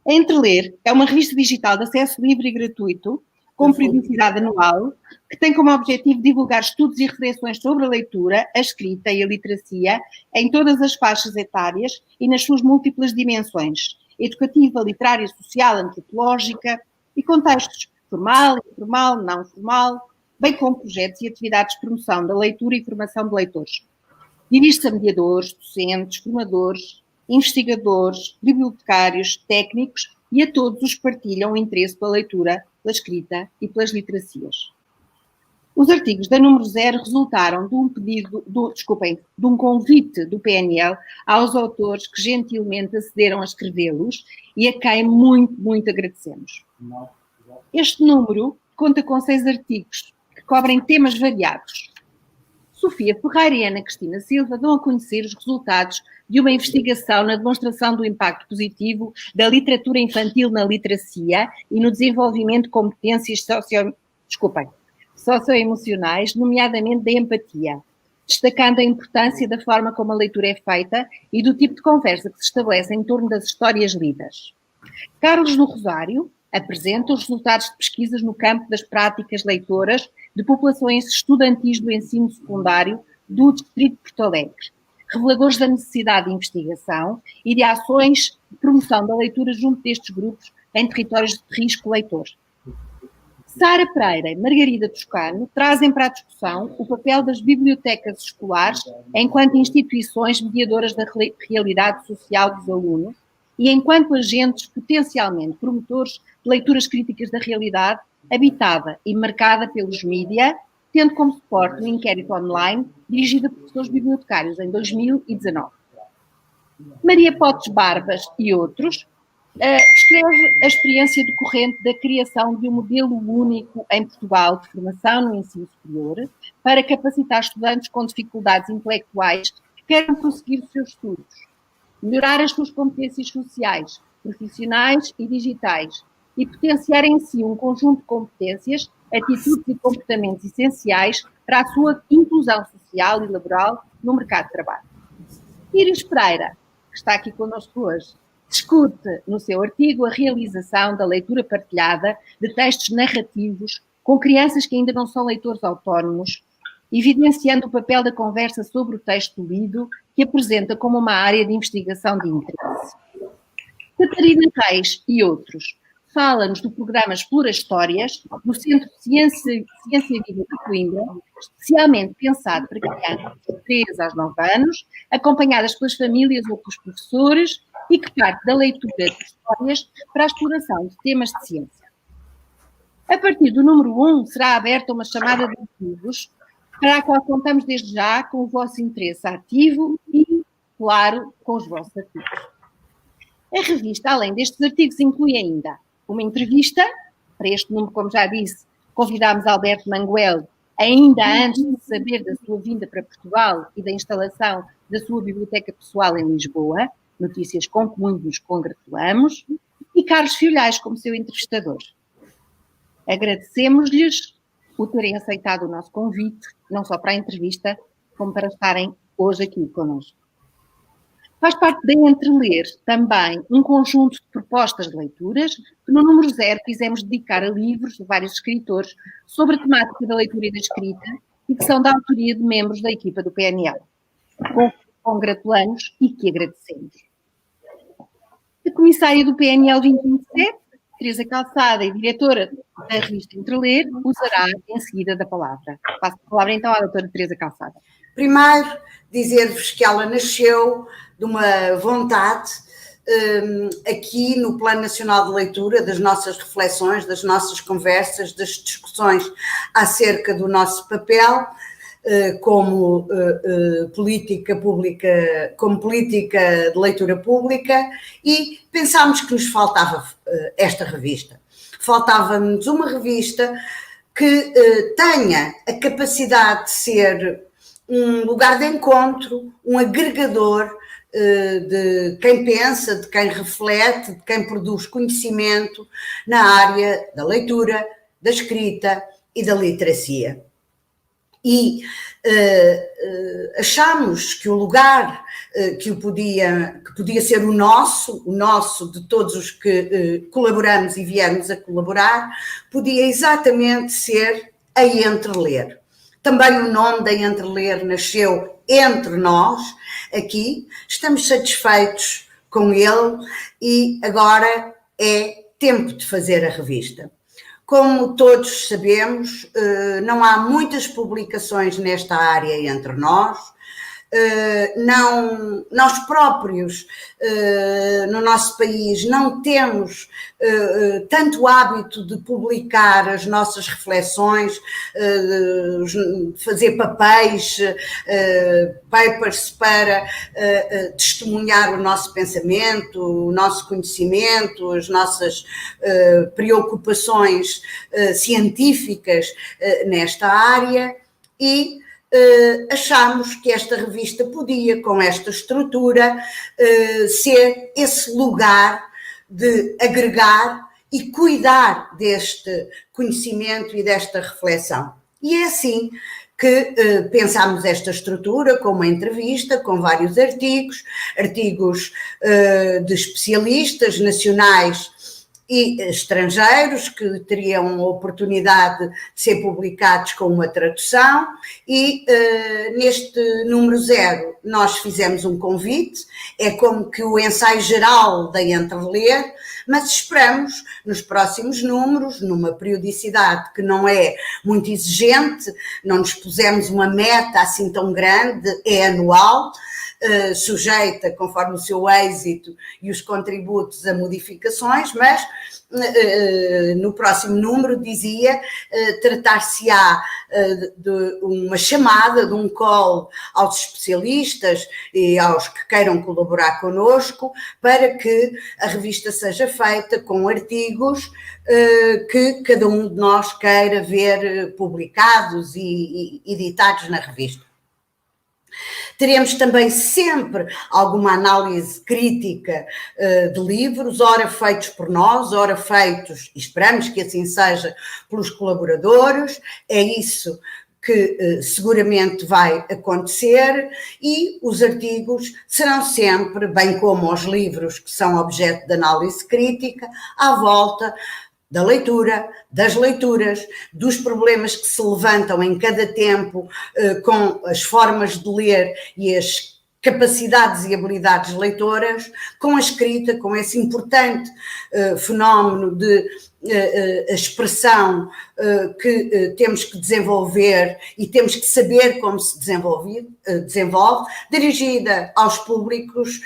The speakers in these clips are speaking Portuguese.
A Entreler é uma revista digital de acesso livre e gratuito, com periodicidade anual, que tem como objetivo divulgar estudos e reflexões sobre a leitura, a escrita e a literacia em todas as faixas etárias e nas suas múltiplas dimensões, educativa, literária, social, antropológica e contextos formal, informal, não formal, bem como projetos e atividades de promoção da leitura e formação de leitores. Dirige-se a mediadores, docentes, formadores, investigadores, bibliotecários, técnicos e a todos os que partilham o interesse pela leitura, pela escrita e pelas literacias. Os artigos da número 0 resultaram de um convite do PNL aos autores que gentilmente acederam a escrevê-los e a quem muito agradecemos. Este número conta com 6 artigos que cobrem temas variados. Sofia Ferreira e Ana Cristina Silva dão a conhecer os resultados de uma investigação na demonstração do impacto positivo da literatura infantil na literacia e no desenvolvimento de competências socioemocionais, nomeadamente da empatia, destacando a importância da forma como a leitura é feita e do tipo de conversa que se estabelece em torno das histórias lidas. Carlos do Rosário apresenta os resultados de pesquisas no campo das práticas leitoras de populações estudantis do ensino secundário do Distrito de Porto Alegre, reveladores da necessidade de investigação e de ações de promoção da leitura junto destes grupos em territórios de risco leitor. Sara Pereira e Margarida Toscano trazem para a discussão o papel das bibliotecas escolares enquanto instituições mediadoras da realidade social dos alunos e enquanto agentes potencialmente promotores de leituras críticas da realidade habitada e marcada pelos mídia, tendo como suporte um inquérito online dirigido a professores bibliotecários em 2019. Maria Potes Barbas e outros descreve a experiência decorrente da criação de um modelo único em Portugal de formação no ensino superior para capacitar estudantes com dificuldades intelectuais que queiram prosseguir os seus estudos, melhorar as suas competências sociais, profissionais e digitais e potenciar em si um conjunto de competências, atitudes e comportamentos essenciais para a sua inclusão social e laboral no mercado de trabalho. Iris Pereira, que está aqui connosco hoje, discute no seu artigo a realização da leitura partilhada de textos narrativos com crianças que ainda não são leitores autónomos, evidenciando o papel da conversa sobre o texto lido, que apresenta como uma área de investigação de interesse. Catarina Reis e outros fala-nos do programa Explora Histórias, do Centro de Ciência e Vida de Coimbra, especialmente pensado para crianças de 3 aos 9 anos, acompanhadas pelas famílias ou pelos professores, e que parte da leitura de histórias para a exploração de temas de ciência. A partir do número 1 será aberta uma chamada de artigos, para a qual contamos desde já com o vosso interesse ativo e, claro, com os vossos artigos. A revista, além destes artigos, inclui ainda uma entrevista. Para este número, como já disse, convidámos Alberto Manguel, ainda antes de saber da sua vinda para Portugal e da instalação da sua biblioteca pessoal em Lisboa, notícias com que muito nos congratulamos, e Carlos Fiolhais como seu entrevistador. Agradecemos-lhes por terem aceitado o nosso convite, não só para a entrevista, como para estarem hoje aqui connosco. Faz parte da Entreler também um conjunto de propostas de leituras que no número 0 quisemos dedicar a livros de vários escritores sobre a temática da leitura e da escrita e que são da autoria de membros da equipa do PNL. Com que congratulamos e que agradecemos. A comissária do PNL 2027, Teresa Calçada, e diretora da revista Entreler, usará em seguida da palavra. Passo a palavra então à doutora Teresa Calçada. Primeiro, dizer-vos que ela nasceu de uma vontade aqui no Plano Nacional de Leitura, das nossas reflexões, das nossas conversas, das discussões acerca do nosso papel como política pública, como política de leitura pública, e pensámos que nos faltava esta revista. Faltava-nos uma revista que tenha a capacidade de ser um lugar de encontro, um agregador de quem pensa, de quem reflete, de quem produz conhecimento na área da leitura, da escrita e da literacia. E achamos que o lugar que podia ser o nosso de todos os que colaboramos e viermos a colaborar, podia exatamente ser a Entreler. Também o nome da Entreler nasceu entre nós, aqui, estamos satisfeitos com ele e agora é tempo de fazer a revista. Como todos sabemos, não há muitas publicações nesta área entre nós. Nós próprios, no nosso país, não temos tanto hábito de publicar as nossas reflexões, fazer papéis, papers para testemunhar o nosso pensamento, o nosso conhecimento, as nossas preocupações científicas nesta área e achamos que esta revista podia, com esta estrutura, ser esse lugar de agregar e cuidar deste conhecimento e desta reflexão. E é assim que pensámos esta estrutura com uma entrevista, com vários artigos de especialistas nacionais e estrangeiros que teriam a oportunidade de ser publicados com uma tradução e neste número 0 nós fizemos um convite, é como que o ensaio geral da Entreler, mas esperamos nos próximos números, numa periodicidade que não é muito exigente, não nos pusemos uma meta assim tão grande, é anual, sujeita, conforme o seu êxito e os contributos a modificações, mas no próximo número, dizia, tratar-se-á de uma chamada, de um call aos especialistas e aos que queiram colaborar connosco para que a revista seja feita com artigos que cada um de nós queira ver publicados e editados na revista. Teremos também sempre alguma análise crítica de livros, ora feitos por nós, ora feitos, e esperamos que assim seja, pelos colaboradores. É isso que seguramente vai acontecer e os artigos serão sempre, bem como os livros que são objeto de análise crítica, à volta da leitura, das leituras, dos problemas que se levantam em cada tempo com as formas de ler e as capacidades e habilidades leitoras, com a escrita, com esse importante fenómeno de expressão que temos que desenvolver e temos que saber como se desenvolve, dirigida aos públicos,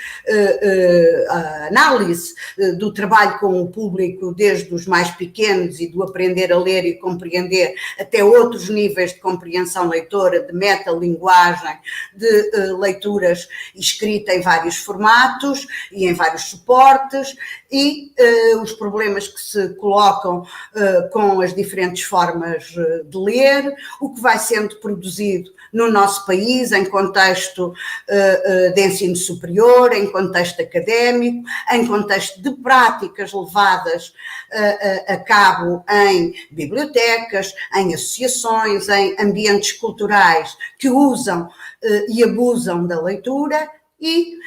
a análise do trabalho com o público, desde os mais pequenos e do aprender a ler e compreender até outros níveis de compreensão leitora, de metalinguagem, de leituras escrita em vários formatos e em vários suportes e os problemas que se colocam com as diferentes formas de ler, o que vai sendo produzido no nosso país em contexto de ensino superior, em contexto académico, em contexto de práticas levadas a cabo em bibliotecas, em associações, em ambientes culturais que usam e abusam da leitura e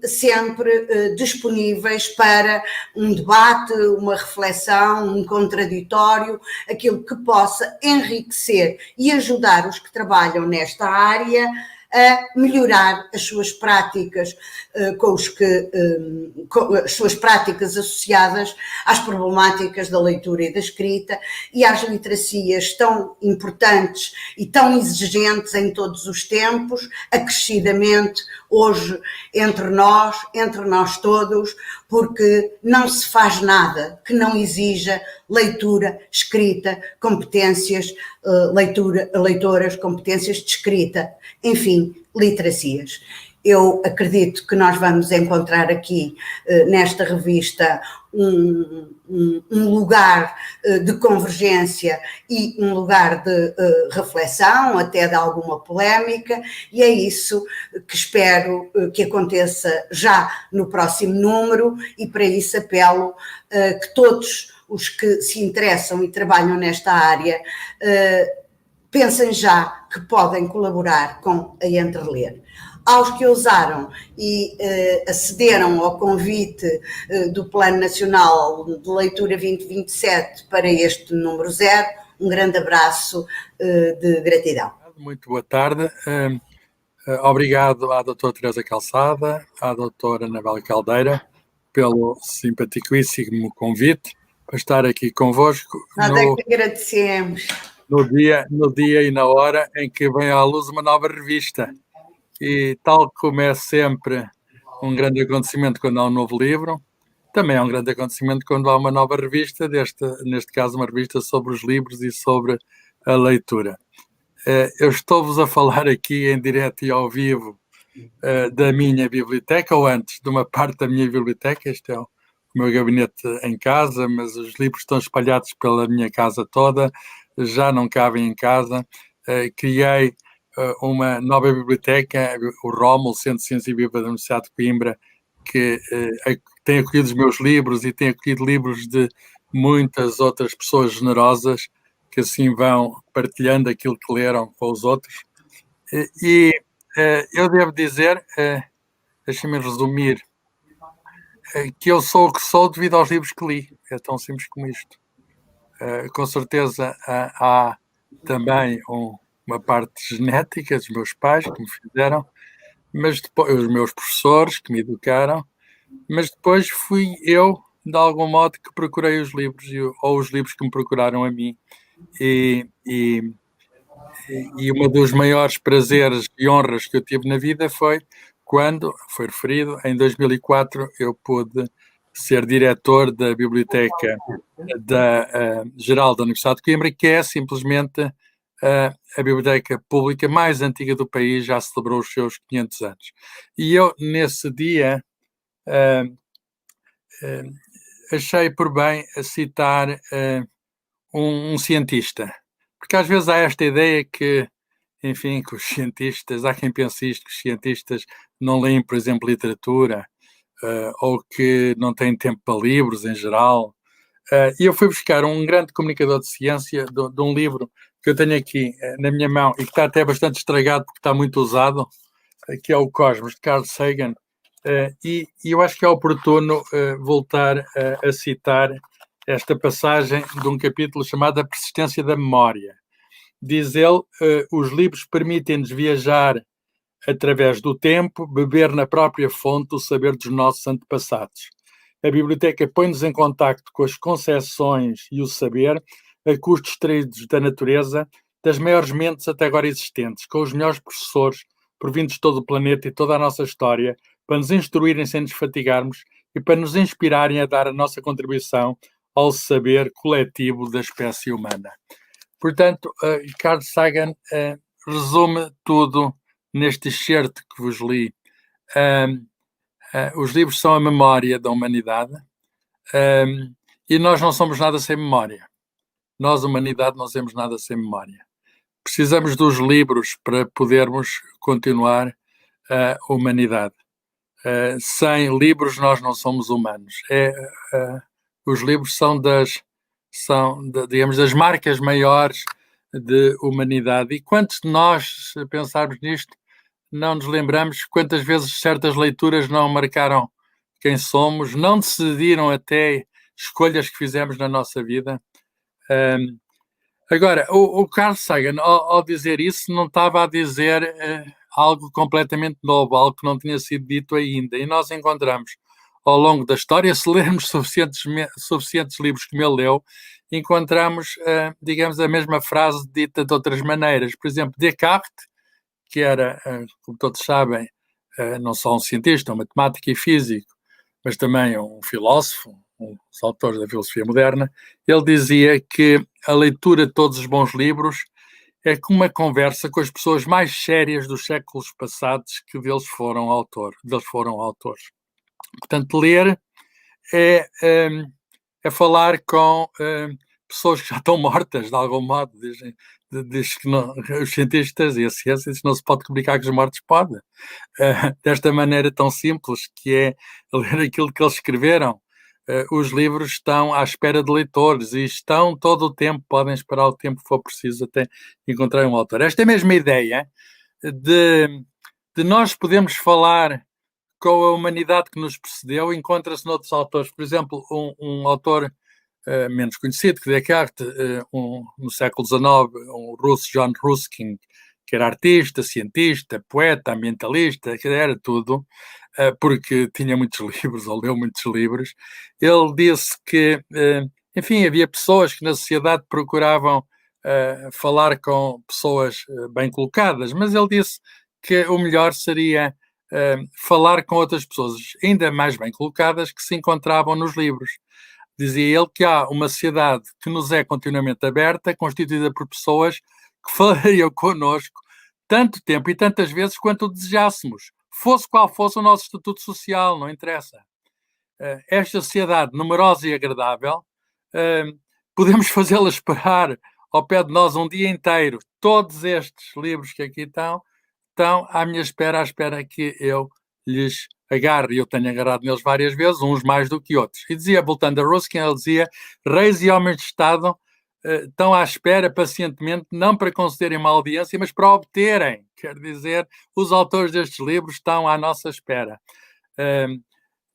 sempre disponíveis para um debate, uma reflexão, um contraditório, aquilo que possa enriquecer e ajudar os que trabalham nesta área a melhorar as suas práticas as suas práticas associadas às problemáticas da leitura e da escrita e às literacias tão importantes e tão exigentes em todos os tempos, acrescidamente hoje entre nós todos, porque não se faz nada que não exija leitura, escrita, competências leitoras, competências de escrita, enfim, literacias. Eu acredito que nós vamos encontrar aqui, nesta revista, um lugar de convergência e um lugar de reflexão, até de alguma polémica, e é isso que espero que aconteça já no próximo número, e para isso apelo que todos os que se interessam e trabalham nesta área pensem já que podem colaborar com a Entreler. Aos que ousaram e acederam ao convite do Plano Nacional de Leitura 2027 para este número 0, um grande abraço de gratidão. Muito boa tarde. Obrigado à doutora Teresa Calçada, à doutora Anabela Caldeira, pelo simpaticíssimo convite para estar aqui convosco. Nós é que agradecemos. No dia e na hora em que vem à luz uma nova revista. E tal como é sempre um grande acontecimento quando há um novo livro, também é um grande acontecimento quando há uma nova revista, neste caso uma revista sobre os livros e sobre a leitura. Eu estou-vos a falar aqui em direto e ao vivo da minha biblioteca, ou antes de uma parte da minha biblioteca. Este é o meu gabinete em casa, mas os livros estão espalhados pela minha casa toda, já não cabem em casa. Criei uma nova biblioteca, o Rómulo, Centro de Ciência e Bíblia da Universidade de Coimbra, que tem acolhido os meus livros e tem acolhido livros de muitas outras pessoas generosas que assim vão partilhando aquilo que leram com os outros. E eu devo dizer, deixa-me resumir, que eu sou o que sou devido aos livros que li. É tão simples como isto. Com certeza há também uma parte genética dos meus pais que me fizeram, mas depois os meus professores que me educaram, mas depois fui eu, de algum modo, que procurei os livros, ou os livros que me procuraram a mim. E um dos maiores prazeres e honras que eu tive na vida foi quando, foi referido, em 2004 eu pude ser diretor da Biblioteca Geral da Universidade de Coimbra, que é simplesmente a biblioteca pública mais antiga do país, já celebrou os seus 500 anos. E eu, nesse dia, achei por bem citar um cientista, porque às vezes há esta ideia que, enfim, que os cientistas, há quem pense isto, que os cientistas não leem, por exemplo, literatura, ou que não têm tempo para livros em geral. E eu fui buscar um grande comunicador de ciência de um livro que eu tenho aqui na minha mão e que está até bastante estragado porque está muito usado, que é o Cosmos, de Carl Sagan. E eu acho que é oportuno voltar a citar esta passagem de um capítulo chamado A Persistência da Memória. Diz ele, os livros permitem-nos viajar através do tempo, beber na própria fonte o saber dos nossos antepassados. A biblioteca põe-nos em contacto com as concepções e o saber, a custos extraídos da natureza, das maiores mentes até agora existentes, com os melhores professores, provindos de todo o planeta e toda a nossa história, para nos instruírem sem nos fatigarmos e para nos inspirarem a dar a nossa contribuição ao saber coletivo da espécie humana. Portanto, Carl Sagan resume tudo neste excerto que vos li. Os livros são a memória da humanidade e nós não somos nada sem memória. Nós, humanidade, não somos nada sem memória. Precisamos dos livros para podermos continuar a humanidade. Sem livros nós não somos humanos. Os livros são digamos, das marcas maiores de humanidade. E quantos de nós, se pensarmos nisto, não nos lembramos quantas vezes certas leituras não marcaram quem somos, não decidiram até escolhas que fizemos na nossa vida? Agora, o Carl Sagan, ao dizer isso, não estava a dizer algo completamente novo, algo que não tinha sido dito ainda. E nós encontramos, ao longo da história, se lermos suficientes livros que ele leu, encontramos, digamos, a mesma frase dita de outras maneiras. Por exemplo, Descartes, que era, como todos sabem, não só um cientista, um matemático e físico, mas também um filósofo, um dos autores da filosofia moderna, ele dizia que a leitura de todos os bons livros é como uma conversa com as pessoas mais sérias dos séculos passados que deles foram autores. Portanto, ler é falar com pessoas que já estão mortas, de algum modo. Diz que não, os cientistas e a ciência diz que não se pode comunicar com os mortos. Pode. Desta maneira tão simples, que é ler aquilo que eles escreveram. os livros estão à espera de leitores e estão todo o tempo, podem esperar o tempo que for preciso até encontrar um autor. Esta mesma ideia de nós podermos falar com a humanidade que nos precedeu encontra-se noutros autores. Por exemplo, um autor menos conhecido que Descartes, no século XIX, um russo, John Ruskin, que era artista, cientista, poeta, ambientalista, que era tudo, porque tinha muitos livros, ou leu muitos livros. Ele disse que, enfim, havia pessoas que na sociedade procuravam falar com pessoas bem colocadas, mas ele disse que o melhor seria falar com outras pessoas ainda mais bem colocadas que se encontravam nos livros. Dizia ele que há uma sociedade que nos é continuamente aberta, constituída por pessoas que falariam connosco tanto tempo e tantas vezes quanto desejássemos, fosse qual fosse o nosso estatuto social, não interessa. Esta sociedade numerosa e agradável, podemos fazê-la esperar ao pé de nós um dia inteiro. Todos estes livros que aqui estão à minha espera, à espera que eu lhes agarre. Eu tenho agarrado neles várias vezes, uns mais do que outros. E dizia, voltando a Ruskin, ele dizia, reis e homens de Estado estão à espera pacientemente, não para concederem uma audiência, mas para obterem. Quer dizer, os autores destes livros estão à nossa espera.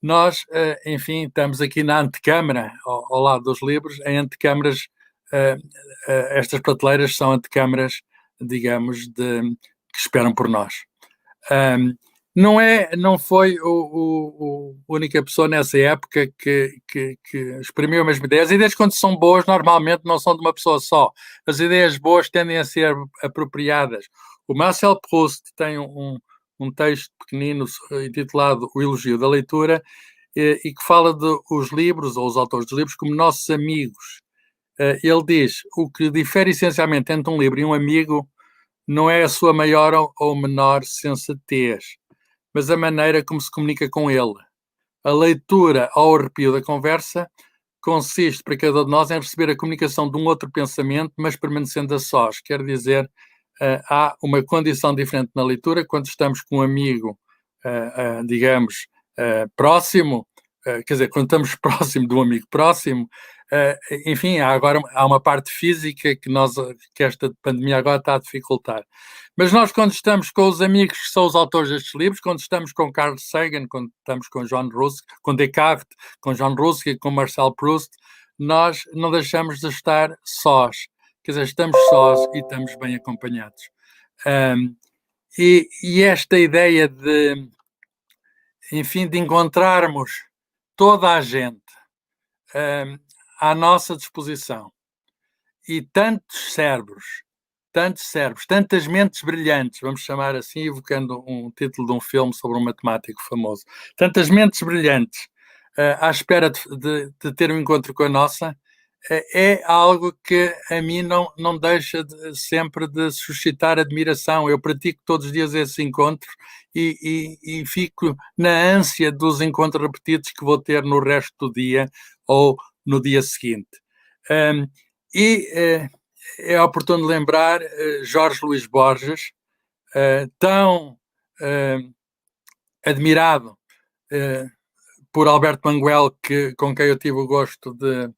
Nós, enfim, estamos aqui na antecâmara, ao lado dos livros, em antecâmaras, estas prateleiras são antecâmaras, digamos, que esperam por nós. Não foi a única pessoa nessa época que exprimiu a mesma ideia. As ideias, quando são boas, normalmente não são de uma pessoa só. As ideias boas tendem a ser apropriadas. O Marcel Proust tem um texto pequenino intitulado O Elogio da Leitura e que fala dos livros, ou os autores dos livros, como nossos amigos. Ele diz, o que difere essencialmente entre um livro e um amigo não é a sua maior ou menor sensatez, mas a maneira como se comunica com ele. A leitura ao arrepio da conversa consiste para cada um de nós em receber a comunicação de um outro pensamento, mas permanecendo a sós. Quer dizer, há uma condição diferente na leitura quando estamos com um amigo, digamos, próximo, quer dizer, quando estamos próximo de um amigo próximo, enfim, agora há uma parte física que esta pandemia agora está a dificultar. Mas nós, quando estamos com os amigos que são os autores destes livros, quando estamos com Carl Sagan, quando estamos com John Ruskin, com Descartes, com John Ruskin, com Marcel Proust, nós não deixamos de estar sós. Quer dizer, estamos sós e estamos bem acompanhados. E esta ideia de, enfim, de encontrarmos toda a gente à nossa disposição e tantos cérebros, tantas mentes brilhantes, vamos chamar assim, evocando um título de um filme sobre um matemático famoso, tantas mentes brilhantes à espera de ter um encontro com a nossa, é algo que a mim não deixa sempre de suscitar admiração. Eu pratico todos os dias esses encontros e fico na ânsia dos encontros repetidos que vou ter no resto do dia ou no dia seguinte. É oportuno lembrar Jorge Luís Borges, tão admirado por Alberto Manguel, com quem eu tive o gosto de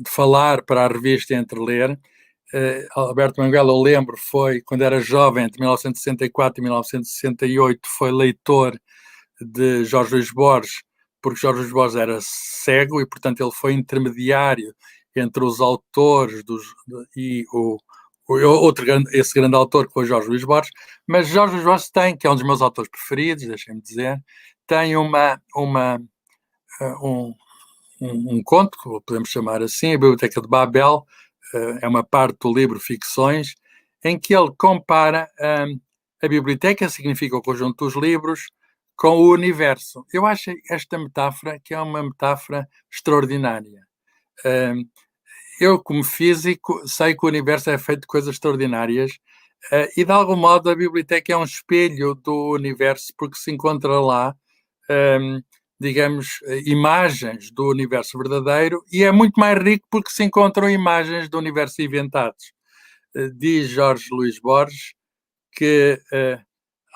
falar para a revista Entre Ler. Alberto Manguel, eu lembro, foi, quando era jovem, entre 1964 e 1968, foi leitor de Jorge Luís Borges, porque Jorge Luís Borges era cego e, portanto, ele foi intermediário entre os autores e esse grande autor que foi Jorge Luís Borges. Mas Jorge Luís Borges tem, que é um dos meus autores preferidos, deixem-me dizer, tem um conto, que podemos chamar assim, a Biblioteca de Babel, é uma parte do livro Ficções, em que ele compara a biblioteca, significa o conjunto dos livros, com o universo. Eu acho esta metáfora que é uma metáfora extraordinária. Eu, como físico, sei que o universo é feito de coisas extraordinárias e, de algum modo, a biblioteca é um espelho do universo, porque se encontra lá, digamos, imagens do universo verdadeiro, e é muito mais rico porque se encontram imagens do universo inventados. Diz Jorge Luís Borges que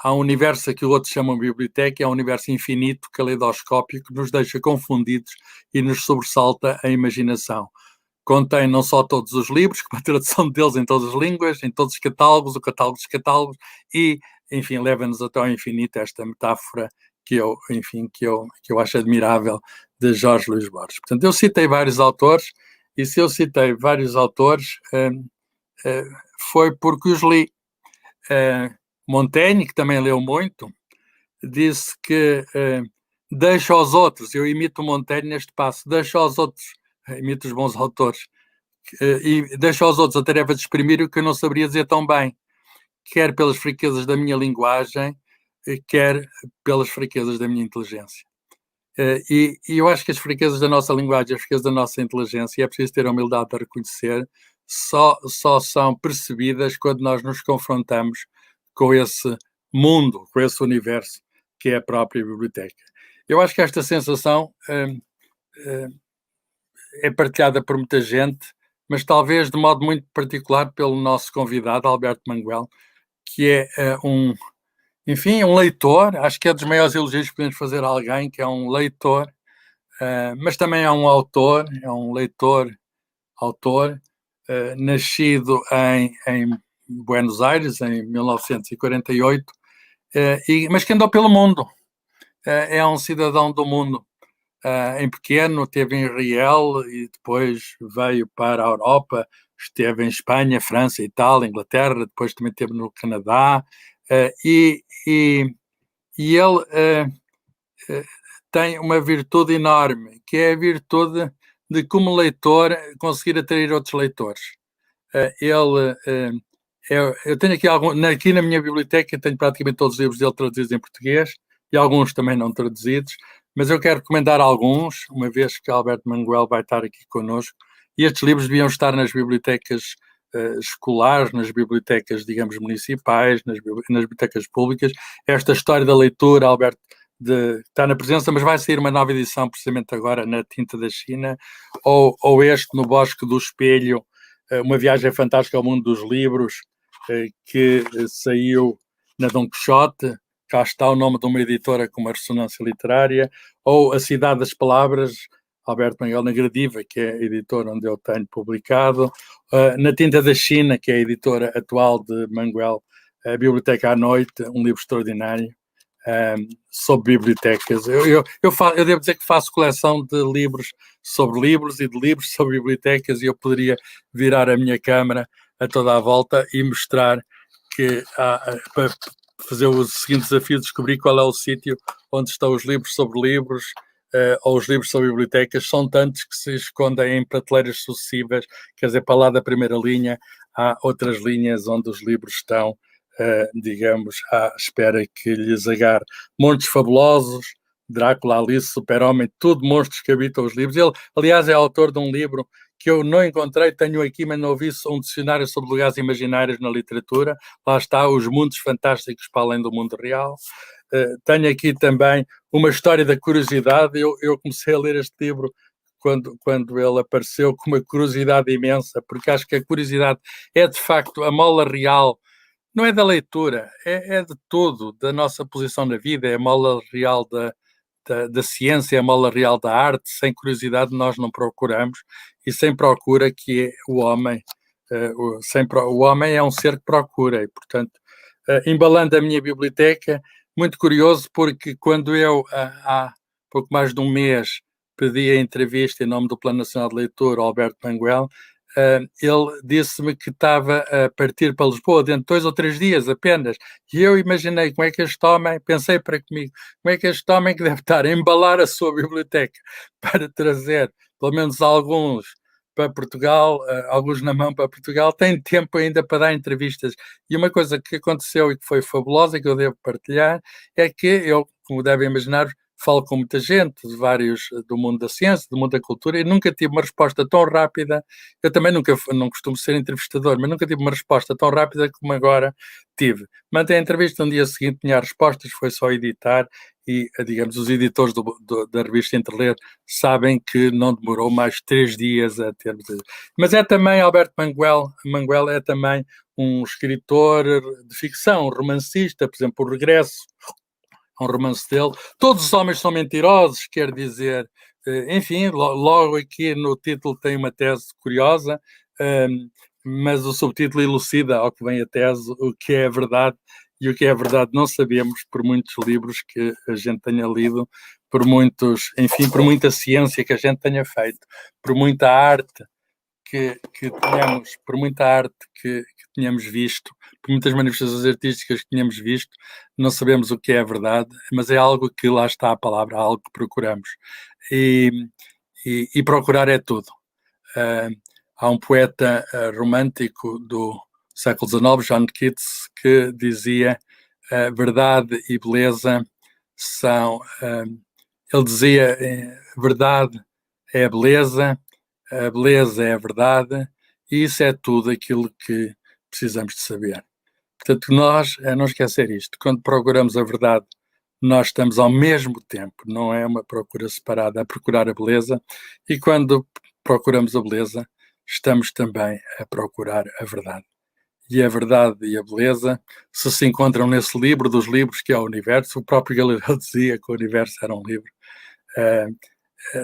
há um universo que outros chamam de biblioteca, é um universo infinito, caleidoscópico, que nos deixa confundidos e nos sobressalta a imaginação. Contém não só todos os livros, com a tradução deles em todas as línguas, em todos os catálogos, o catálogo dos catálogos, e, enfim, leva-nos até ao infinito esta metáfora que eu acho admirável, de Jorge Luís Borges. Portanto, eu citei vários autores, e se eu citei vários autores, foi porque os li. Montaigne, que também leu muito, disse que deixa aos outros, eu imito Montaigne neste passo, deixa aos outros, imito os bons autores, e deixa aos outros a tarefa de exprimir o que eu não saberia dizer tão bem, quer pelas fraquezas da minha linguagem, quer pelas fraquezas da minha inteligência. E eu acho que as fraquezas da nossa linguagem, as fraquezas da nossa inteligência, é preciso ter a humildade para reconhecer, só são percebidas quando nós nos confrontamos com esse mundo, com esse universo que é a própria biblioteca. Eu acho que esta sensação é partilhada por muita gente, mas talvez de modo muito particular pelo nosso convidado, Alberto Manguel, que é um leitor. Acho que é dos maiores elogios que podemos fazer a alguém, que é um leitor, mas também é um autor, é um autor, nascido em Buenos Aires, em 1948, mas que andou pelo mundo. É um cidadão do mundo. Em pequeno, esteve em Riel e depois veio para a Europa, esteve em Espanha, França, Itália, Inglaterra, depois também esteve no Canadá, e ele tem uma virtude enorme, que é a virtude de, como leitor, conseguir atrair outros leitores. Eu tenho aqui na minha biblioteca, tenho praticamente todos os livros dele traduzidos em português e alguns também não traduzidos, mas eu quero recomendar alguns, uma vez que Alberto Manguel vai estar aqui connosco, e estes livros deviam estar nas bibliotecas escolares, nas bibliotecas, digamos, municipais, nas bibliotecas públicas. Esta história da leitura, Alberto, está na presença, mas vai sair uma nova edição precisamente agora na Tinta da China, ou este No Bosque do Espelho, uma viagem fantástica ao mundo dos livros, que saiu na Dom Quixote. Cá está o nome de uma editora com uma ressonância literária, ou A Cidade das Palavras, Alberto Manguel na Gradiva, que é a editora onde eu tenho publicado, na Tinta da China, que é a editora atual de Manguel, a Biblioteca à Noite, um livro extraordinário sobre bibliotecas. Eu devo dizer que faço coleção de livros sobre livros e de livros sobre bibliotecas, e eu poderia virar a minha câmara a toda a volta e mostrar que para fazer o seguinte desafio, descobrir qual é o sítio onde estão os livros sobre livros, ou os livros sobre bibliotecas. São tantos que se escondem em prateleiras sucessivas, quer dizer, para lá da primeira linha há outras linhas onde os livros estão, digamos, à espera que lhes agarre. Montes Fabulosos, Drácula, Alice, Super-Homem, tudo monstros que habitam os livros. Ele, aliás, é autor de um livro que eu não encontrei, tenho aqui, mas não ouvi, um dicionário sobre lugares imaginários na literatura. Lá está, Os Mundos Fantásticos para além do mundo real. Tenho aqui também Uma História da Curiosidade. Eu comecei a ler este livro quando ele apareceu, com uma curiosidade imensa, porque acho que a curiosidade é, de facto, a mola real, não é da leitura, é de tudo, da nossa posição na vida, é a mola real da ciência, é a mola real da arte. Sem curiosidade nós não procuramos, e sem procura que é o homem. O homem é um ser que procura, e, portanto, embalando a minha biblioteca, muito curioso, porque quando eu, há pouco mais de um mês, pedi a entrevista em nome do Plano Nacional de Leitura ao Alberto Manguel, ele disse-me que estava a partir para Lisboa dentro de 2 ou 3 dias apenas, e eu imaginei como é que este homem, pensei para comigo, como é que este homem, que deve estar a embalar a sua biblioteca para trazer pelo menos alguns para Portugal, alguns na mão para Portugal, tem tempo ainda para dar entrevistas. E uma coisa que aconteceu e que foi fabulosa e que eu devo partilhar é que eu, como devem imaginar, falo com muita gente, de vários, do mundo da ciência, do mundo da cultura, e nunca tive uma resposta tão rápida. Eu também não costumo ser entrevistador, mas nunca tive uma resposta tão rápida como agora tive. Mandei a entrevista, no dia seguinte tinha as respostas, foi só editar, e, digamos, os editores da revista Entreler sabem que não demorou mais 3 dias a termos. Mas é também, Alberto Manguel é também um escritor de ficção, um romancista, por exemplo, O Regresso, um romance dele. Todos os homens são mentirosos, quer dizer, enfim, logo aqui no título tem uma tese curiosa, mas o subtítulo elucida ao que vem a tese o que é verdade, e o que é verdade não sabemos por muitos livros que a gente tenha lido, por muitos, enfim, por muita ciência que a gente tenha feito, por muita arte que tenhamos, por muita arte que tenhamos visto, por muitas manifestações artísticas que tenhamos visto, não sabemos o que é verdade, mas é algo que lá está a palavra, algo que procuramos. E procurar é tudo. Há um poeta romântico do século XIX, John Keats, que dizia verdade e beleza são... ele dizia verdade é a beleza é a verdade, e isso é tudo aquilo que precisamos de saber. Portanto, nós, não esquecer isto, quando procuramos a verdade, nós estamos ao mesmo tempo, não é uma procura separada, a procurar a beleza, e quando procuramos a beleza, estamos também a procurar a verdade. E a verdade e a beleza, se encontram nesse livro dos livros que é o universo, o próprio Galileu dizia que o universo era um livro,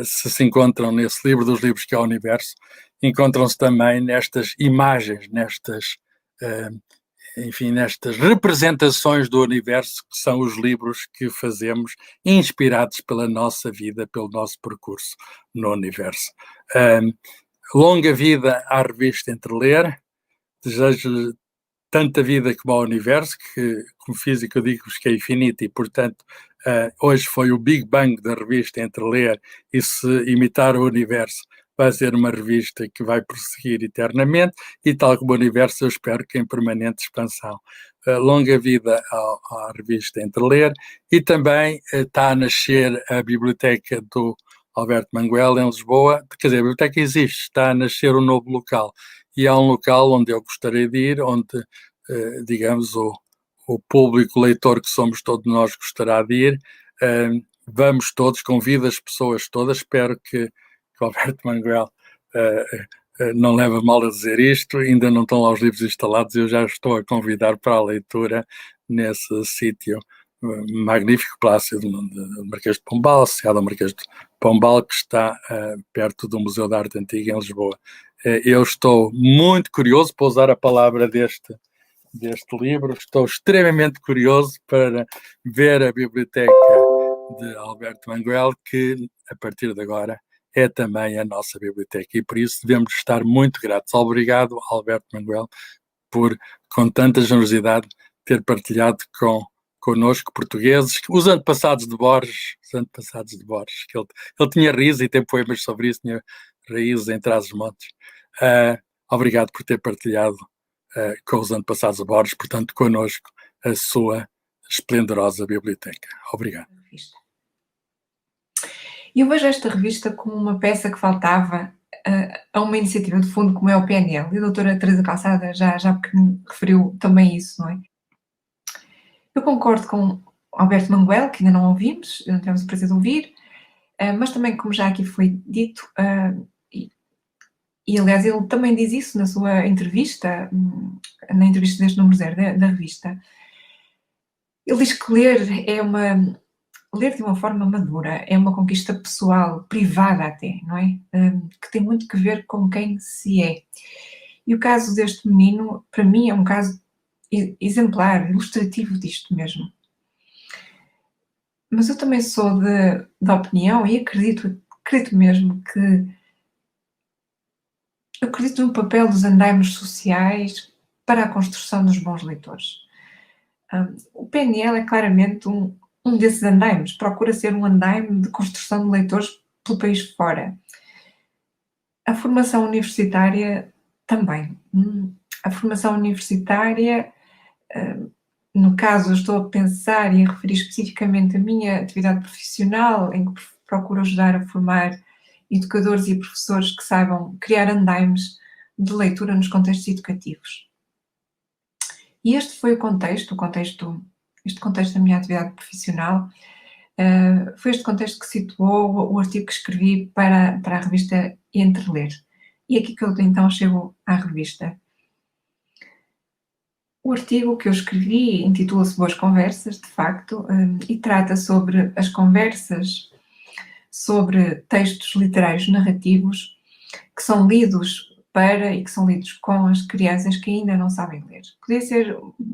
se encontram nesse livro dos livros que é o universo, encontram-se também nestas imagens, nestas representações do universo, que são os livros que fazemos, inspirados pela nossa vida, pelo nosso percurso no universo. Longa vida à revista Entreler, desejo tanta vida como ao universo, que como físico eu digo-vos que é infinito, e portanto hoje foi o Big Bang da revista Entreler, e se imitar o universo vai ser uma revista que vai prosseguir eternamente, e tal como o universo eu espero que em permanente expansão. Longa vida à revista Entreler, e também está a nascer a biblioteca do Alberto Manguel em Lisboa, quer dizer, a biblioteca existe, está a nascer um novo local, e há um local onde eu gostaria de ir, onde, digamos, o público leitor que somos todos nós gostará de ir. Vamos todos, convido as pessoas todas, espero que o Alberto Manguel não leva mal a dizer isto, ainda não estão lá os livros instalados, eu já estou a convidar para a leitura nesse sítio magnífico, Palácio do Marquês de Pombal, associado ao Marquês de Pombal, que está perto do Museu da Arte Antiga em Lisboa. Eu estou muito curioso, para usar a palavra deste livro, estou extremamente curioso para ver a biblioteca de Alberto Manguel, que a partir de agora é também a nossa biblioteca, e por isso devemos estar muito gratos. Obrigado, Alberto Manguel, por, com tanta generosidade, ter partilhado connosco, portugueses, os antepassados de Borges, que ele tinha raízes e tem poemas sobre isso, tinha raízes em Trás-os-Montes. Obrigado por ter partilhado com os antepassados de Borges, portanto, connosco, a sua esplendorosa biblioteca. Obrigado. Eu vejo esta revista como uma peça que faltava a uma iniciativa de fundo como é o PNL, e a doutora Teresa Calçada já porque me referiu também isso, não é? Eu concordo com Alberto Manguel, que ainda não ouvimos, não tivemos o prazer de ouvir, mas também, como já aqui foi dito, e aliás ele também diz isso na sua entrevista, na entrevista deste número 0 da revista, ele diz que ler de uma forma madura é uma conquista pessoal, privada até, não é? Que tem muito que ver com quem se é. E o caso deste menino, para mim, é um caso exemplar, ilustrativo disto mesmo. Mas eu também sou da opinião, e acredito mesmo que eu acredito no papel dos andaimes sociais para a construção dos bons leitores. O PNL é claramente um desses andaimes, procura ser um andaime de construção de leitores pelo país fora. A formação universitária também. A formação universitária, no caso, eu estou a pensar e a referir especificamente a minha atividade profissional, em que procuro ajudar a formar educadores e professores que saibam criar andaimes de leitura nos contextos educativos. E este foi este contexto da minha atividade profissional, foi este contexto que situou o artigo que escrevi para a revista Entreler. E aqui que eu então chego à revista. O artigo que eu escrevi intitula-se Boas Conversas, de facto, e trata sobre as conversas sobre textos literários narrativos que são lidos para e que são lidos com as crianças que ainda não sabem ler.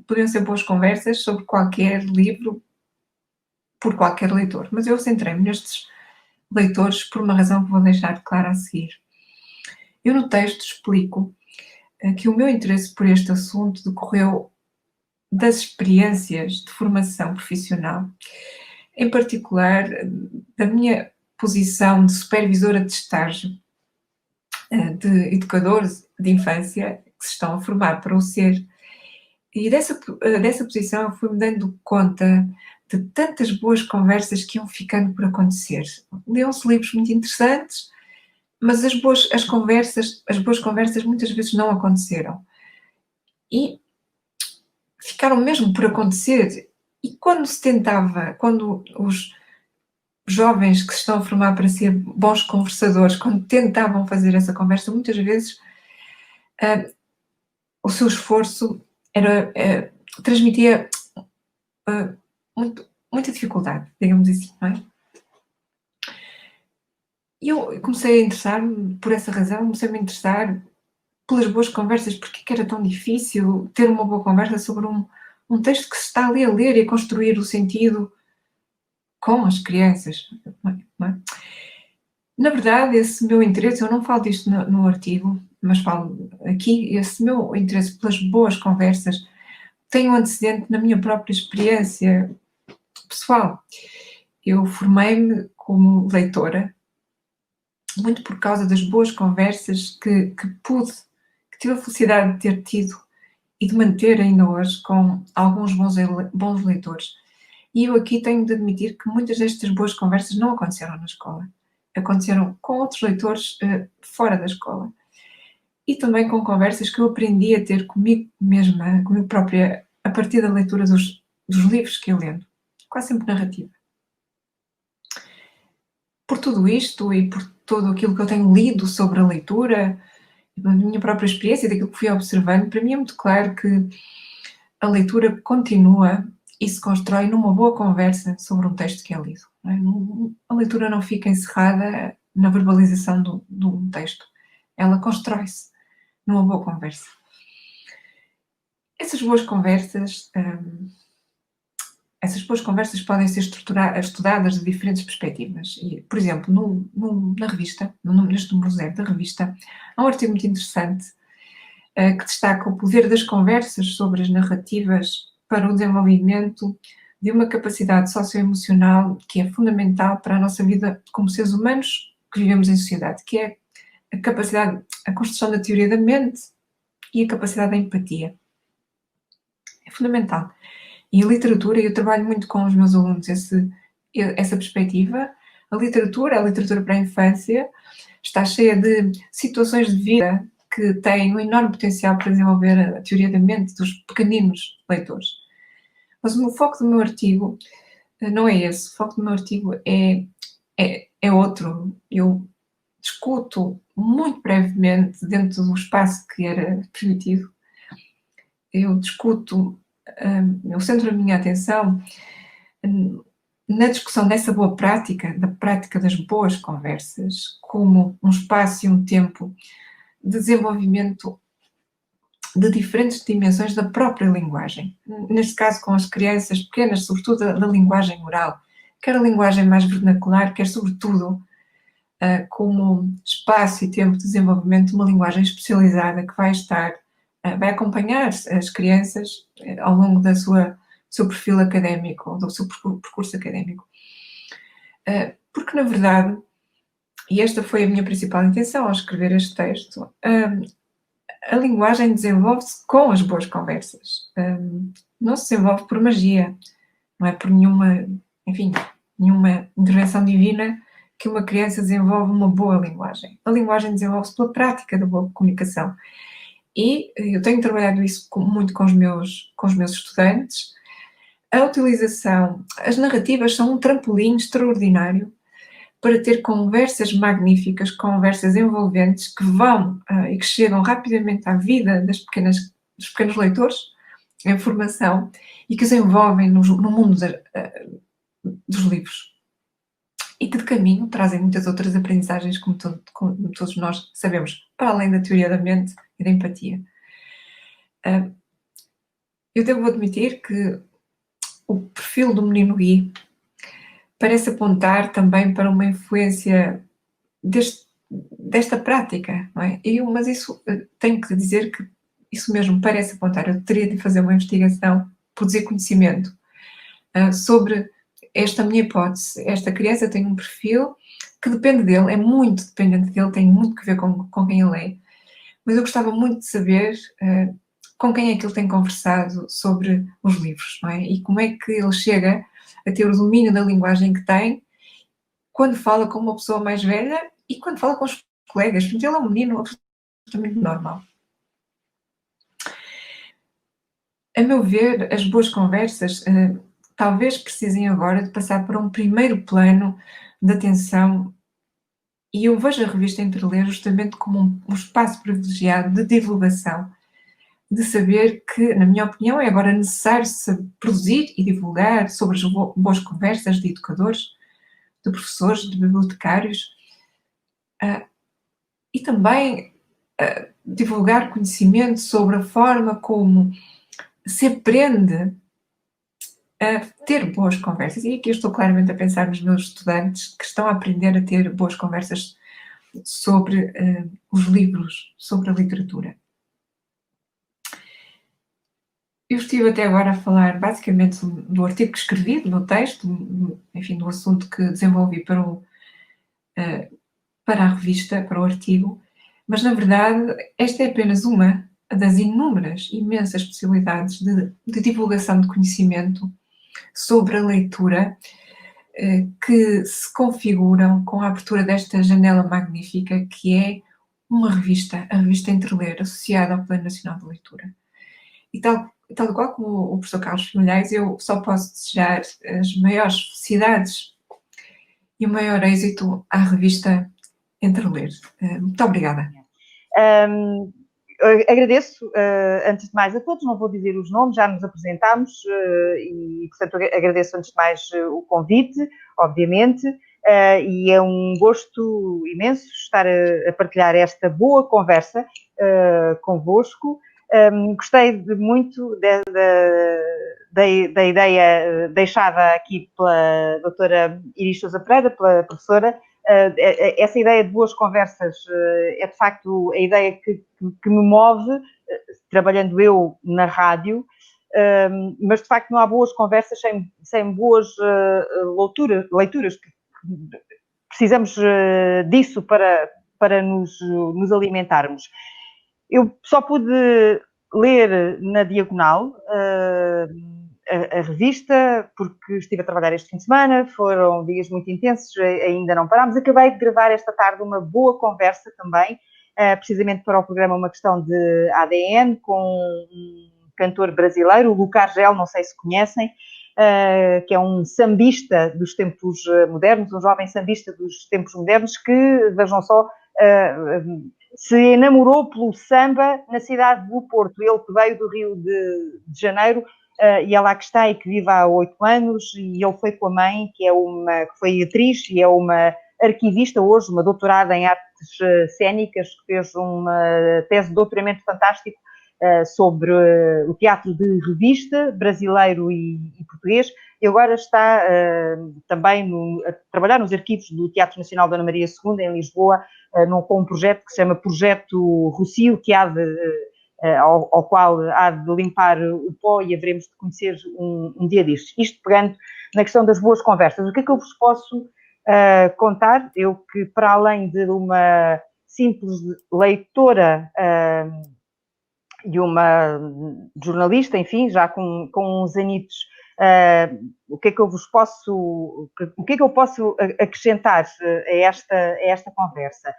Podiam ser boas conversas sobre qualquer livro, por qualquer leitor, mas eu centrei-me nestes leitores por uma razão que vou deixar clara a seguir. Eu no texto explico que o meu interesse por este assunto decorreu das experiências de formação profissional, em particular da minha posição de supervisora de estágio de educadores de infância que se estão a formar para o ser. E dessa posição eu fui-me dando conta de tantas boas conversas que iam ficando por acontecer. Liam-se livros muito interessantes, mas as boas conversas muitas vezes não aconteceram. E ficaram mesmo por acontecer. E quando os jovens que se estão a formar para ser bons conversadores, quando tentavam fazer essa conversa, muitas vezes o seu esforço transmitia muita dificuldade, digamos assim, não é? E eu comecei a interessar-me por essa razão, comecei-me a interessar pelas boas conversas, porque que era tão difícil ter uma boa conversa sobre um texto que se está ali a ler e a construir o sentido com as crianças, não é? Na verdade, esse meu interesse, eu não falo disto no artigo, mas falo aqui, esse meu interesse pelas boas conversas tem um antecedente na minha própria experiência pessoal. Eu formei-me como leitora, muito por causa das boas conversas que tive a felicidade de ter tido e de manter ainda hoje com alguns bons leitores. E eu aqui tenho de admitir que muitas destas boas conversas não aconteceram na escola. Aconteceram com outros leitores fora da escola. E também com conversas que eu aprendi a ter comigo mesma, comigo própria, a partir da leitura dos livros que eu lendo. Quase sempre narrativa. Por tudo isto e por tudo aquilo que eu tenho lido sobre a leitura, da minha própria experiência, daquilo que fui observando, para mim é muito claro que a leitura continua e se constrói numa boa conversa sobre um texto que é lido. Não é? A leitura não fica encerrada na verbalização do texto. Ela constrói-se numa boa conversa. Essas boas conversas podem ser estudadas de diferentes perspectivas. E, por exemplo, na revista, neste número 0 da revista, há um artigo muito interessante que destaca o poder das conversas sobre as narrativas para o desenvolvimento de uma capacidade socioemocional que é fundamental para a nossa vida como seres humanos que vivemos em sociedade, que é a construção da teoria da mente e a capacidade da empatia. É fundamental. E a literatura, eu trabalho muito com os meus alunos essa perspectiva. A literatura para a infância, está cheia de situações de vida que têm um enorme potencial para desenvolver a teoria da mente dos pequeninos leitores. Mas o foco do meu artigo não é esse. O foco do meu artigo é outro. Eu discuto muito brevemente, dentro do espaço que era permitido, eu centro a minha atenção na discussão dessa boa prática, da prática das boas conversas, como um espaço e um tempo de desenvolvimento de diferentes dimensões da própria linguagem. Neste caso, com as crianças pequenas, sobretudo da linguagem oral, quer a linguagem mais vernacular, quer, sobretudo, como espaço e tempo de desenvolvimento de uma linguagem especializada que vai acompanhar as crianças ao longo do seu perfil académico, do seu percurso académico. Porque, na verdade, e esta foi a minha principal intenção ao escrever este texto, a linguagem desenvolve-se com as boas conversas. Não se desenvolve por magia, não é por nenhuma intervenção divina que uma criança desenvolve uma boa linguagem. A linguagem desenvolve-se pela prática da boa comunicação. E eu tenho trabalhado isso muito com os meus estudantes. As narrativas são um trampolim extraordinário para ter conversas magníficas, conversas envolventes que vão e que chegam rapidamente à vida dos pequenos leitores em formação e que os envolvem no mundo dos livros. E que de caminho trazem muitas outras aprendizagens, como todos nós sabemos, para além da teoria da mente e da empatia. Eu devo admitir que o perfil do menino Gui parece apontar também para uma influência desta prática, não é? Mas isso, tenho que dizer que isso mesmo parece apontar. Eu teria de fazer uma investigação, produzir conhecimento sobre esta minha hipótese. Esta criança tem um perfil que depende dele, é muito dependente dele, tem muito que ver com quem ele é. Mas eu gostava muito de saber com quem é que ele tem conversado sobre os livros, não é? E como é que ele chega a ter o domínio da linguagem que tem quando fala com uma pessoa mais velha e quando fala com os colegas. Porque ele é um menino absolutamente normal. A meu ver, as boas conversas talvez precisem agora de passar para um primeiro plano de atenção, e eu vejo a revista Entreler justamente como um espaço privilegiado de divulgação, de saber que, na minha opinião, é agora necessário produzir e divulgar sobre as boas conversas de educadores, de professores, de bibliotecários, e também divulgar conhecimento sobre a forma como se aprende a ter boas conversas. E aqui eu estou claramente a pensar nos meus estudantes que estão a aprender a ter boas conversas sobre os livros, sobre a literatura. Eu estive até agora a falar basicamente do artigo que escrevi, do meu texto, enfim, do assunto que desenvolvi para a revista, para o artigo, mas na verdade esta é apenas uma das inúmeras, imensas possibilidades de divulgação de conhecimento sobre a leitura que se configuram com a abertura desta janela magnífica que é uma revista, a revista Entreler, associada ao Plano Nacional de Leitura. E tal qual como o professor Carlos Filhais, eu só posso desejar as maiores felicidades e o maior êxito à revista Entreler. Muito obrigada. Agradeço, antes de mais, a todos, não vou dizer os nomes, já nos apresentámos e, portanto, agradeço antes de mais o convite, obviamente, e é um gosto imenso estar a partilhar esta boa conversa convosco. Gostei muito da ideia deixada aqui pela doutora Iris Sousa Pereira, pela professora. Essa ideia de boas conversas é de facto a ideia que me move, trabalhando eu na rádio, mas de facto não há boas conversas sem boas leituras. Precisamos disso para nos alimentarmos. Eu só pude ler na diagonal a revista, porque estive a trabalhar este fim de semana, foram dias muito intensos, ainda não parámos. Acabei de gravar esta tarde uma boa conversa também, precisamente para o programa Uma Questão de ADN, com um cantor brasileiro, o Luca Argel, não sei se conhecem, que é um sambista dos tempos modernos, um jovem sambista dos tempos modernos, que, vejam só, se enamorou pelo samba na cidade do Porto. Ele que veio do Rio de Janeiro, e é lá que está e que vive há 8 anos, e ele foi com a mãe, que foi atriz e é uma arquivista hoje, uma doutorada em artes cênicas, que fez uma tese de doutoramento fantástico sobre o teatro de revista brasileiro e português, e agora está também a trabalhar nos arquivos do Teatro Nacional Dona Maria II, em Lisboa, com um projeto que se chama Projeto Rocio, que ao qual há de limpar o pó, e haveremos de conhecer um dia destes. Isto pegando na questão das boas conversas. O que é que eu vos posso contar? Eu que, para além de uma simples leitora e uma jornalista, enfim, já com uns anitos, o que é que eu posso acrescentar a esta conversa?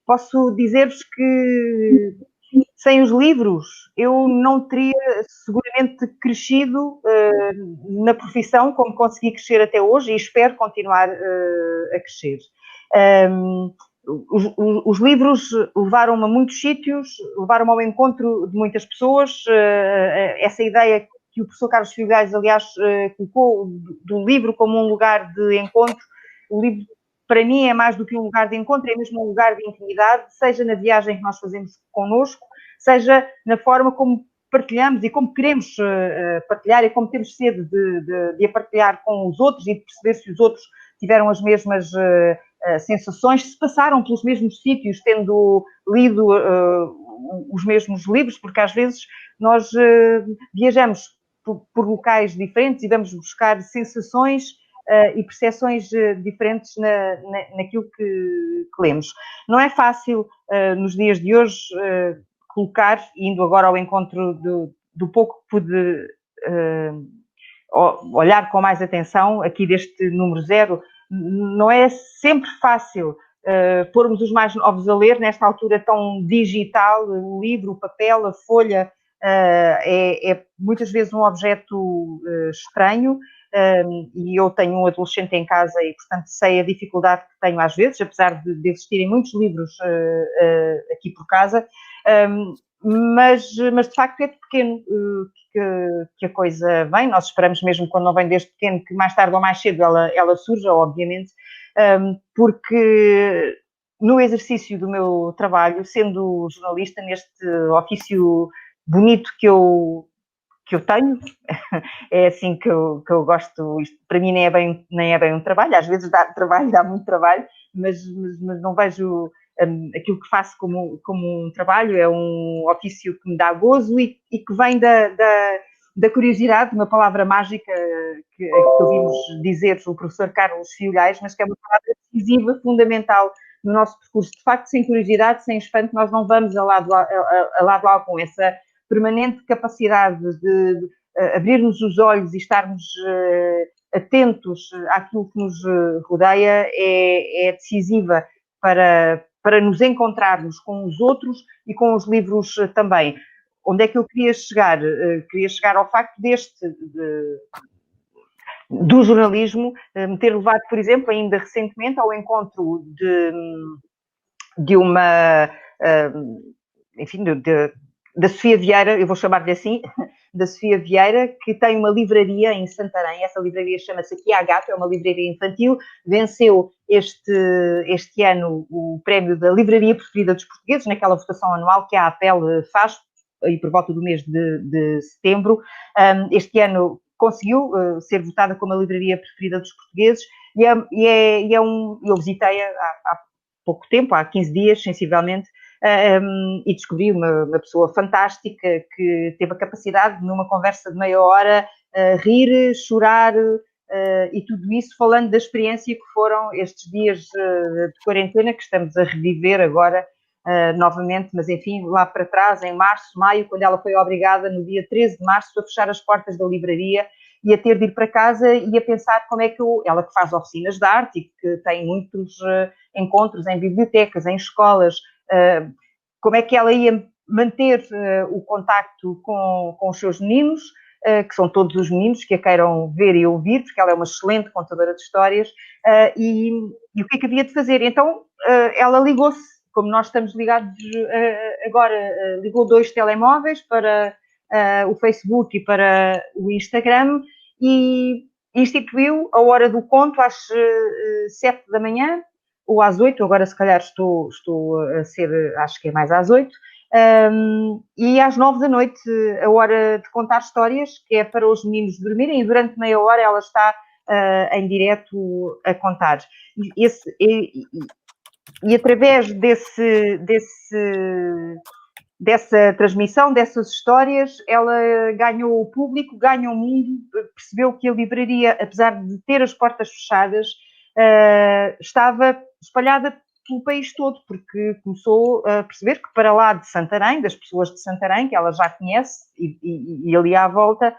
Posso dizer-vos que sem os livros eu não teria seguramente crescido na profissão como consegui crescer até hoje, e espero continuar a crescer. os livros levaram-me a muitos sítios, levaram-me ao encontro de muitas pessoas. Essa ideia que o professor Carlos Filhais, aliás, colocou do livro como um lugar de encontro. O livro, para mim, é mais do que um lugar de encontro, é mesmo um lugar de intimidade, seja na viagem que nós fazemos connosco, seja na forma como partilhamos e como queremos partilhar e como temos sede de a partilhar com os outros e de perceber se os outros tiveram as mesmas sensações, se passaram pelos mesmos sítios, tendo lido os mesmos livros, porque às vezes nós viajamos por locais diferentes e vamos buscar sensações e percepções diferentes naquilo que lemos. Não é fácil, nos dias de hoje, colocar, indo agora ao encontro do pouco que pude olhar com mais atenção, aqui deste número 0, não é sempre fácil pormos os mais novos a ler, nesta altura tão digital, o livro, o papel, a folha, é muitas vezes um objeto estranho, e eu tenho um adolescente em casa e, portanto, sei a dificuldade que tenho às vezes, apesar de existirem muitos livros aqui por casa, mas de facto é de pequeno que a coisa vem. Nós esperamos mesmo, quando não vem desde pequeno, que mais tarde ou mais cedo ela surja, obviamente, porque no exercício do meu trabalho, sendo jornalista, neste ofício bonito que eu tenho, é assim que eu gosto. Isto para mim nem é bem um trabalho, às vezes dá muito trabalho, mas não vejo aquilo que faço como um trabalho. É um ofício que me dá gozo e que vem da curiosidade, uma palavra mágica que ouvimos dizer o professor Carlos Filhais, mas que é uma palavra decisiva, fundamental no nosso percurso. De facto, sem curiosidade, sem espanto, nós não vamos a lado algum. Essa permanente capacidade de abrir-nos os olhos e estarmos atentos àquilo que nos rodeia é decisiva para nos encontrarmos com os outros e com os livros também. Onde é que eu queria chegar? Queria chegar ao facto do jornalismo me ter levado, por exemplo, ainda recentemente ao encontro de uma, enfim, da Sofia Vieira, eu vou chamar-lhe assim, da Sofia Vieira, que tem uma livraria em Santarém. Essa livraria chama-se Aqui à Gato, é uma livraria infantil, venceu este ano o prémio da livraria preferida dos portugueses, naquela votação anual que a APEL faz, aí por volta do mês de setembro. Este ano conseguiu ser votada como a livraria preferida dos portugueses eu visitei-a há pouco tempo, há 15 dias, sensivelmente, e descobri uma pessoa fantástica que teve a capacidade, numa conversa de meia hora, rir, chorar e tudo isso falando da experiência que foram estes dias de quarentena que estamos a reviver agora novamente, mas enfim, lá para trás, em março, maio, quando ela foi obrigada, no dia 13 de março, a fechar as portas da livraria e a ter de ir para casa e a pensar como é que ela que faz oficinas de arte e que tem muitos encontros em bibliotecas, em escolas, como é que ela ia manter o contacto com os seus meninos, que são todos os meninos que a queiram ver e ouvir, porque ela é uma excelente contadora de histórias, e o que é que havia de fazer? Então, ela ligou-se, como nós estamos ligados agora, ligou 2 telemóveis para o Facebook e para o Instagram e instituiu a hora do conto às 7 da manhã, ou às 8, agora se calhar estou a ser, acho que é mais às 8, e às 9 da noite, a hora de contar histórias, que é para os meninos dormirem, e durante meia hora ela está em direto a contar. E através dessa transmissão, dessas histórias, ela ganhou o público, ganhou o mundo, percebeu que a livraria, apesar de ter as portas fechadas, estava espalhada pelo país todo, porque começou a perceber que para lá de Santarém, das pessoas de Santarém, que ela já conhece, e ali à volta,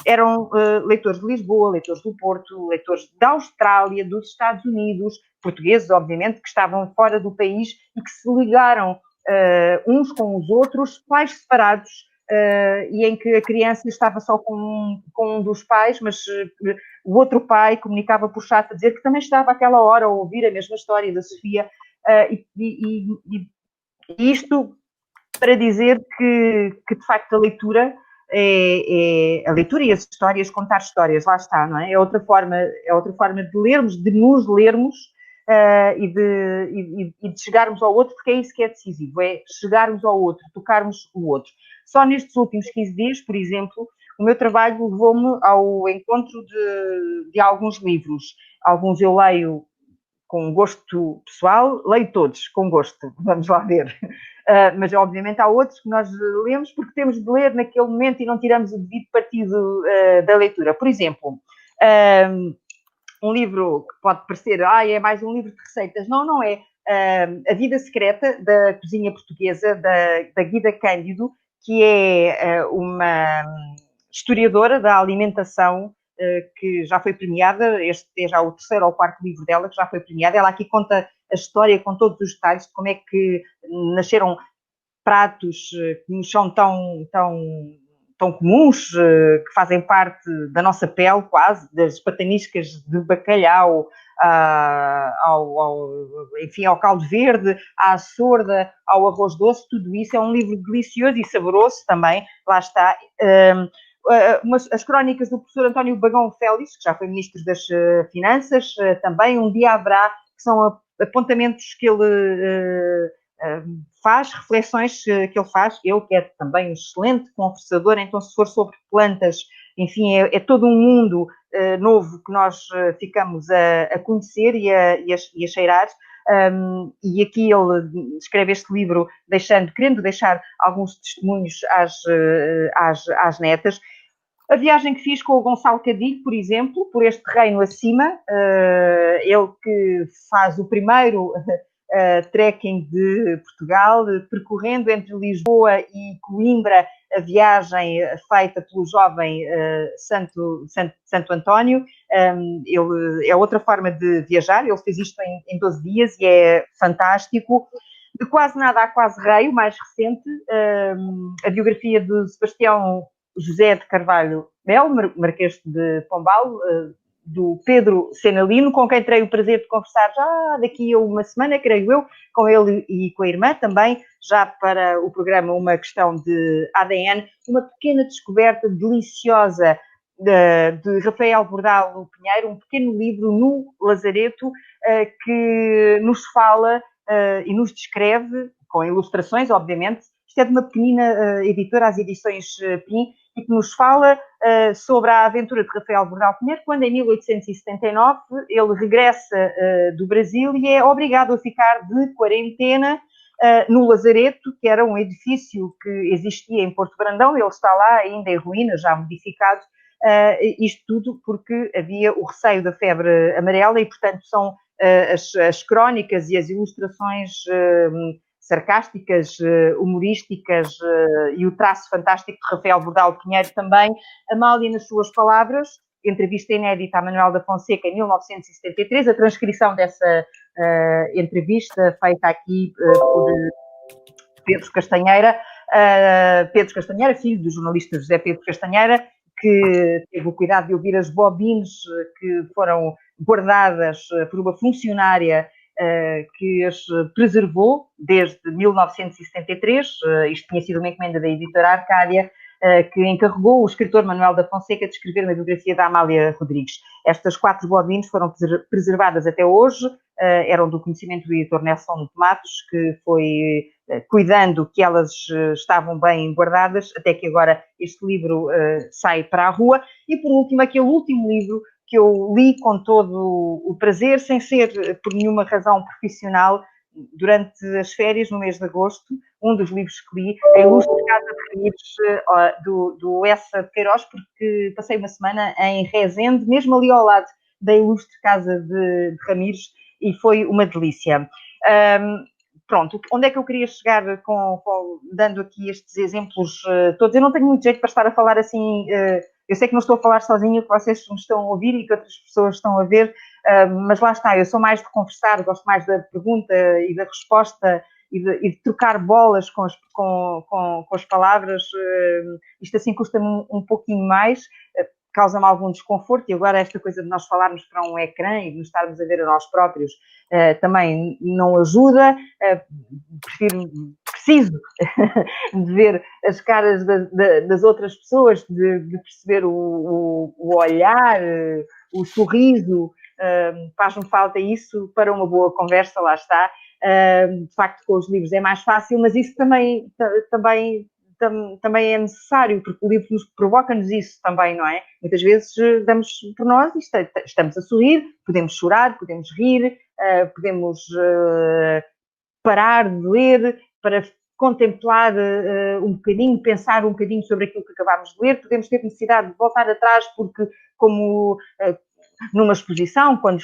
eram leitores de Lisboa, leitores do Porto, leitores da Austrália, dos Estados Unidos, portugueses, obviamente, que estavam fora do país e que se ligaram uns com os outros, pais separados, e em que a criança estava só com um dos pais, mas o outro pai comunicava por chat a dizer que também estava àquela hora a ouvir a mesma história da Sofia, E isto para dizer que de facto a leitura a leitura e as histórias, contar histórias, lá está, não é? É outra forma de lermos, de nos lermos e de chegarmos ao outro, porque é isso que é decisivo, é chegarmos ao outro, tocarmos o outro. Só nestes últimos 15 dias, por exemplo, o meu trabalho levou-me ao encontro de alguns livros. Alguns eu leio com gosto pessoal, leio todos com gosto, vamos lá ver. Mas obviamente há outros que nós lemos porque temos de ler naquele momento e não tiramos o devido partido da leitura. Por exemplo, um livro que pode parecer, é mais um livro de receitas. Não é. A Vida Secreta, da cozinha portuguesa, da Guida Cândido, que é uma historiadora da alimentação, que já foi premiada. Este é já o 3º ou 4º livro dela que já foi premiada. Ela aqui conta a história com todos os detalhes de como é que nasceram pratos que nos são tão comuns, que fazem parte da nossa pele quase, das pataniscas de bacalhau, enfim, ao caldo verde, à sorda, ao arroz doce. Tudo isso é um livro delicioso e saboroso também, lá está. As crónicas do professor António Bagão Félix, que já foi ministro das Finanças, também. Um Dia Haverá, que são apontamentos que ele faz, reflexões que ele faz. Ele que é também um excelente conversador, então se for sobre plantas, enfim, é todo um mundo novo que nós ficamos a conhecer e a cheirar. E aqui ele escreve este livro querendo deixar alguns testemunhos às netas. A viagem que fiz com o Gonçalo Cadilho, por exemplo, por este reino acima, ele que faz o primeiro trekking de Portugal, percorrendo entre Lisboa e Coimbra a viagem feita pelo jovem Santo António. Ele é outra forma de viajar, ele fez isto em 12 dias e é fantástico. De Quase Nada a Quase Rei, o mais recente, a biografia de Sebastião José de Carvalho Melo, Marquês de Pombal, do Pedro Senalino, com quem terei o prazer de conversar já daqui a uma semana, creio eu, com ele e com a irmã também, já para o programa Uma Questão de ADN. Uma pequena descoberta deliciosa de Rafael Bordalo Pinheiro, um pequeno livro no Lazareto que nos fala e nos descreve, com ilustrações, obviamente. Isto é de uma pequenina editora, as Edições PIN, e que nos fala sobre a aventura de Rafael Bordalo Pinheiro, quando em 1879 ele regressa do Brasil e é obrigado a ficar de quarentena no Lazareto, que era um edifício que existia em Porto Brandão. Ele está lá ainda em ruínas, já modificado. Isto tudo porque havia o receio da febre amarela e, portanto, são as crónicas e as ilustrações sarcásticas, humorísticas e o traço fantástico de Rafael Bordalo Pinheiro também. Amália nas suas palavras, entrevista inédita a Manuel da Fonseca em 1973, a transcrição dessa entrevista feita aqui por Pedro Castanheira, filho do jornalista José Pedro Castanheira, que teve o cuidado de ouvir as bobines que foram guardadas por uma funcionária que as preservou desde 1973. Isto tinha sido uma encomenda da editora Arcádia, que encarregou o escritor Manuel da Fonseca de escrever uma biografia da Amália Rodrigues. Estas 4 bobines foram preservadas até hoje, eram do conhecimento do editor Nelson de Matos, que foi cuidando que elas estavam bem guardadas, até que agora este livro sai para a rua. E, por último, aquele último livro que eu li com todo o prazer, sem ser por nenhuma razão profissional, durante as férias, no mês de agosto, um dos livros que li, A Ilustre Casa de Ramires, do Essa de Queiroz, porque passei uma semana em Rezende, mesmo ali ao lado da Ilustre Casa de Ramires, e foi uma delícia. Pronto, onde é que eu queria chegar dando aqui estes exemplos todos? Eu não tenho muito jeito para estar a falar assim. Eu sei que não estou a falar sozinha, que vocês me estão a ouvir e que outras pessoas estão a ver, mas lá está, eu sou mais de conversar, gosto mais da pergunta e da resposta e de trocar bolas com as palavras. Isto assim custa-me um pouquinho mais. causa-me algum desconforto, e agora esta coisa de nós falarmos para um ecrã e de nos estarmos a ver a nós próprios também não ajuda. Preciso de ver as caras das outras pessoas, de perceber o olhar, o sorriso. Faz-me falta isso para uma boa conversa, lá está. De facto, com os livros é mais fácil, mas isso também é necessário, porque o livro provoca-nos isso também, não é? Muitas vezes damos por nós e estamos a sorrir, podemos chorar, podemos rir, podemos parar de ler para contemplar um bocadinho, pensar um bocadinho sobre aquilo que acabámos de ler, podemos ter necessidade de voltar atrás porque, como numa exposição, quando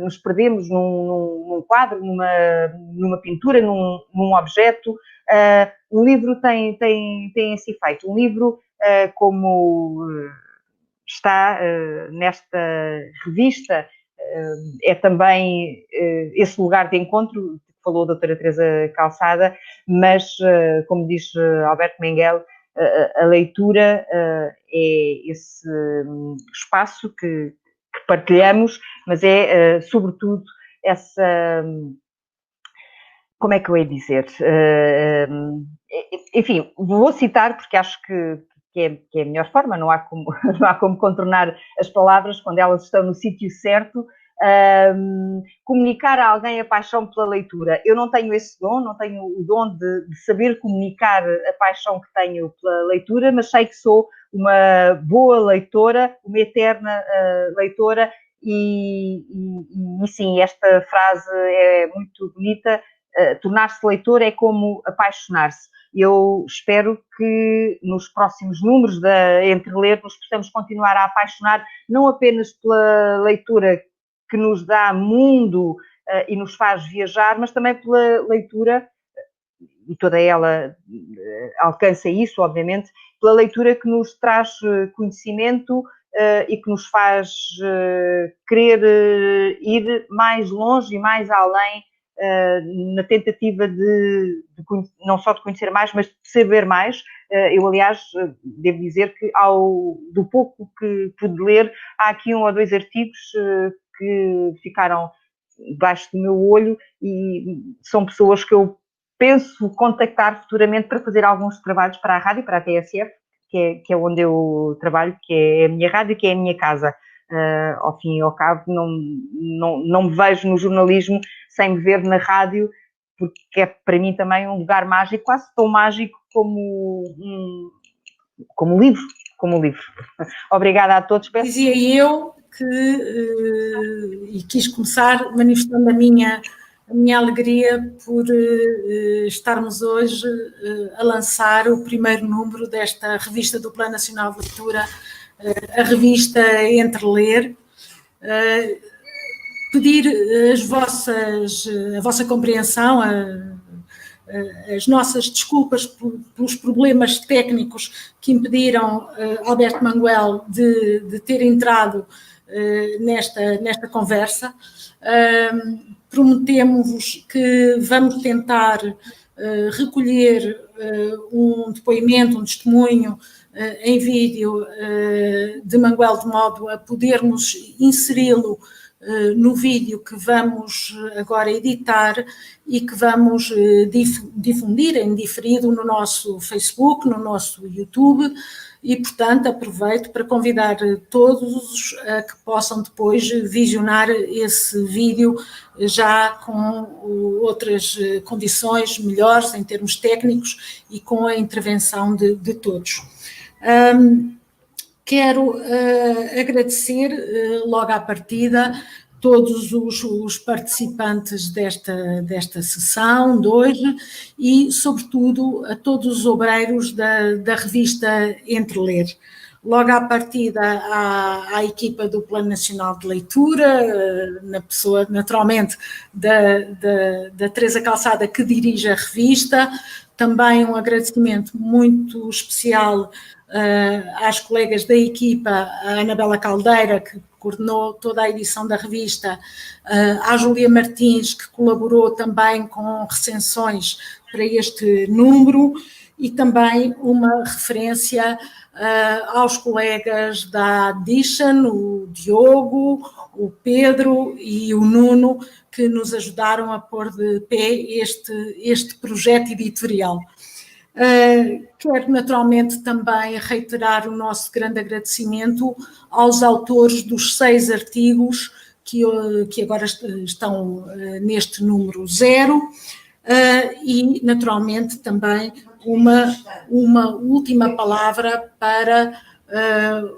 nos perdemos num quadro, numa pintura, num objeto, um livro tem esse efeito. Um livro, como está nesta revista, é também esse lugar de encontro, que falou a doutora Teresa Calçada, mas, como diz Alberto Menguel, a leitura é esse espaço que partilhamos, mas é, sobretudo, essa... Como é que eu ia dizer? Enfim, vou citar, porque acho que é a melhor forma, não há como contornar as palavras quando elas estão no sítio certo. Comunicar a alguém a paixão pela leitura. Eu não tenho esse dom, não tenho o dom de saber comunicar a paixão que tenho pela leitura, mas sei que sou uma boa leitora, uma eterna leitora, e sim, esta frase é muito bonita. Tornar-se leitor é como apaixonar-se. Eu espero que nos próximos números da Entre Ler nos possamos continuar a apaixonar, não apenas pela leitura que nos dá mundo e nos faz viajar, mas também pela leitura, e toda ela alcança isso, obviamente, pela leitura que nos traz conhecimento e que nos faz querer ir mais longe e mais além na tentativa de não só de conhecer mais, mas de saber mais. Eu, aliás, devo dizer que do pouco que pude ler, há aqui 1 ou 2 artigos que ficaram debaixo do meu olho e são pessoas que eu penso contactar futuramente para fazer alguns trabalhos para a rádio, para a TSF, que é onde eu trabalho, que é a minha rádio, que é a minha casa. Ao fim e ao cabo, não me vejo no jornalismo sem me ver na rádio, porque é para mim também um lugar mágico, quase tão mágico como o livro. Obrigada a todos. Dizia eu que, e quis começar manifestando a minha alegria por estarmos hoje a lançar o primeiro número desta revista do Plano Nacional de Leitura, a revista Entre Ler. Pedir a vossa compreensão, as nossas desculpas pelos problemas técnicos que impediram Alberto Menguel de ter entrado nesta conversa. Prometemos-vos que vamos tentar recolher um depoimento, um testemunho em vídeo de Menguel, de modo a podermos inseri-lo no vídeo que vamos agora editar e que vamos difundir em diferido no nosso Facebook, no nosso YouTube, e, portanto, aproveito para convidar todos a que possam depois visionar esse vídeo já com outras condições melhores em termos técnicos e com a intervenção de todos. Quero agradecer logo à partida todos os participantes desta sessão de hoje e, sobretudo, a todos os obreiros da revista Entre Ler. Logo à partida à equipa do Plano Nacional de Leitura, na pessoa, naturalmente, da Teresa Calçada, que dirige a revista. Também um agradecimento muito especial às colegas da equipa, a Anabela Caldeira, que coordenou toda a edição da revista, à Júlia Martins, que colaborou também com recensões para este número, e também uma referência aos colegas da Addition, o Diogo, o Pedro e o Nuno, que nos ajudaram a pôr de pé este projeto editorial. Quero naturalmente também reiterar o nosso grande agradecimento aos autores dos 6 artigos que agora estão neste número 0, e naturalmente também uma última palavra para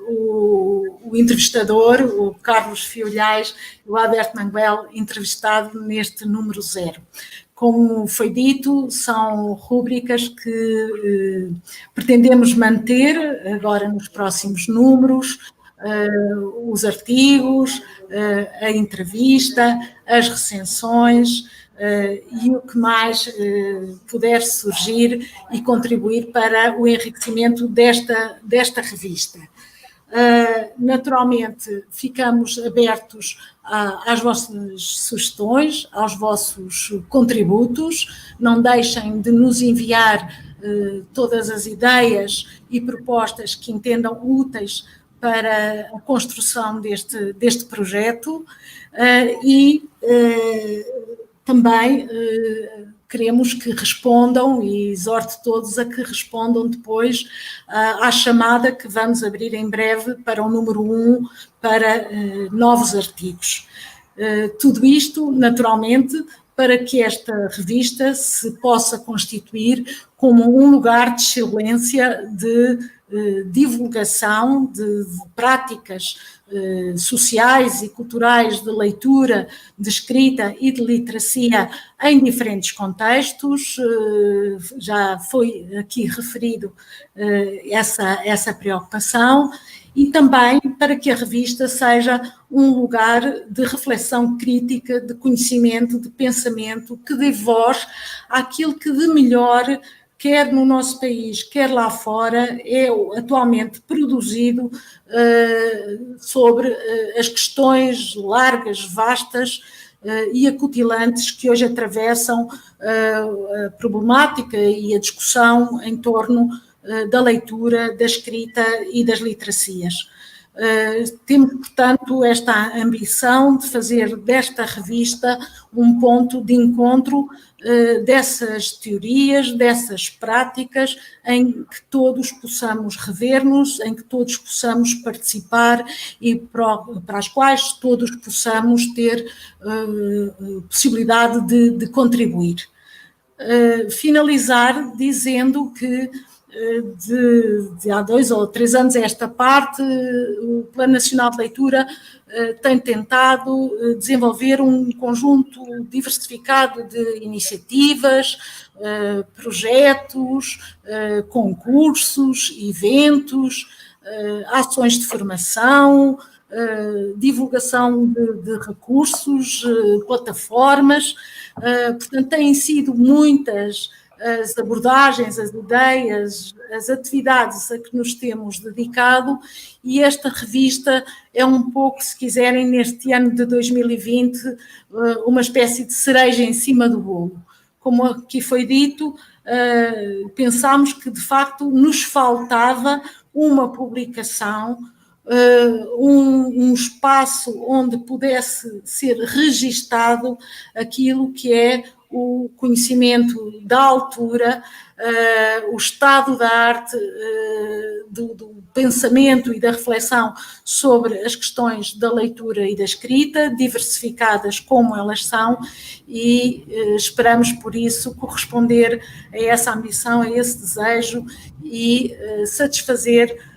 o entrevistador, o Carlos Fiolhais e o Alberto Manguel, entrevistado neste número 0. Como foi dito, são rúbricas que pretendemos manter agora nos próximos números, os artigos, a entrevista, as recensões e o que mais puder surgir e contribuir para o enriquecimento desta revista. Naturalmente, ficamos abertos às vossas sugestões, aos vossos contributos. Não deixem de nos enviar todas as ideias e propostas que entendam úteis para a construção deste projeto e também queremos que respondam e exorto todos a que respondam depois à chamada que vamos abrir em breve para o número 1 para novos artigos. Tudo isto, naturalmente, para que esta revista se possa constituir como um lugar de excelência de divulgação de práticas sociais e culturais de leitura, de escrita e de literacia em diferentes contextos. Já foi aqui referido essa preocupação, e também para que a revista seja um lugar de reflexão crítica, de conhecimento, de pensamento, que dê voz àquilo que de melhor, quer no nosso país, quer lá fora, é atualmente produzido sobre as questões largas, vastas e acutilantes que hoje atravessam a problemática e a discussão em torno da leitura, da escrita e das literacias. Temos, portanto, esta ambição de fazer desta revista um ponto de encontro dessas teorias, dessas práticas, em que todos possamos rever-nos, em que todos possamos participar e para as quais todos possamos ter possibilidade de contribuir. Finalizar dizendo que de há 2 ou 3 anos a esta parte, o Plano Nacional de Leitura tem tentado desenvolver um conjunto diversificado de iniciativas, projetos, concursos, eventos, ações de formação, divulgação de recursos, plataformas. Portanto, têm sido muitas as abordagens, as ideias, as atividades a que nos temos dedicado, e esta revista é um pouco, se quiserem, neste ano de 2020, uma espécie de cereja em cima do bolo. Como aqui foi dito, pensámos que, de facto, nos faltava uma publicação, um espaço onde pudesse ser registado aquilo que é o conhecimento da altura, o estado da arte, do pensamento e da reflexão sobre as questões da leitura e da escrita, diversificadas como elas são, e esperamos, por isso, corresponder a essa ambição, a esse desejo e satisfazer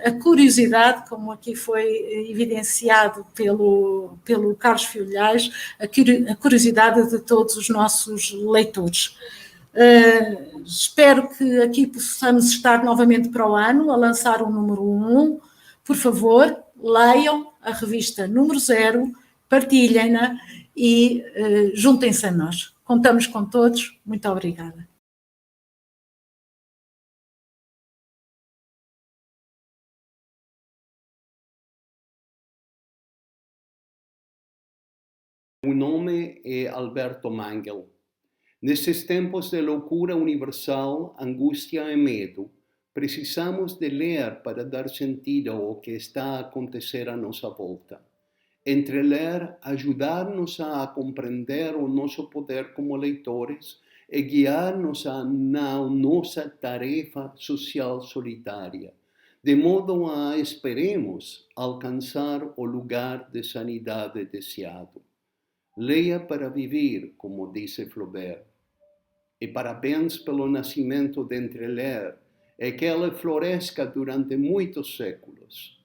a curiosidade, como aqui foi evidenciado pelo Carlos Fiolhais, a curiosidade de todos os nossos leitores. Espero que aqui possamos estar novamente para o ano, a lançar o número 1. Por favor, leiam a revista número 0, partilhem-na e juntem-se a nós. Contamos com todos. Muito obrigada. O nome é Alberto Manguel. Nesses tempos de loucura universal, angústia e medo, precisamos de ler para dar sentido ao que está a acontecer à nossa volta. Entre ler, ajudar-nos a compreender o nosso poder como leitores e guiar-nos na nossa tarefa social solitária, de modo a, esperemos, alcançar o lugar de sanidade desejado. Leia para viver, como disse Flaubert. E parabéns pelo nascimento de Entre Ler, e que ela floresça durante muitos séculos.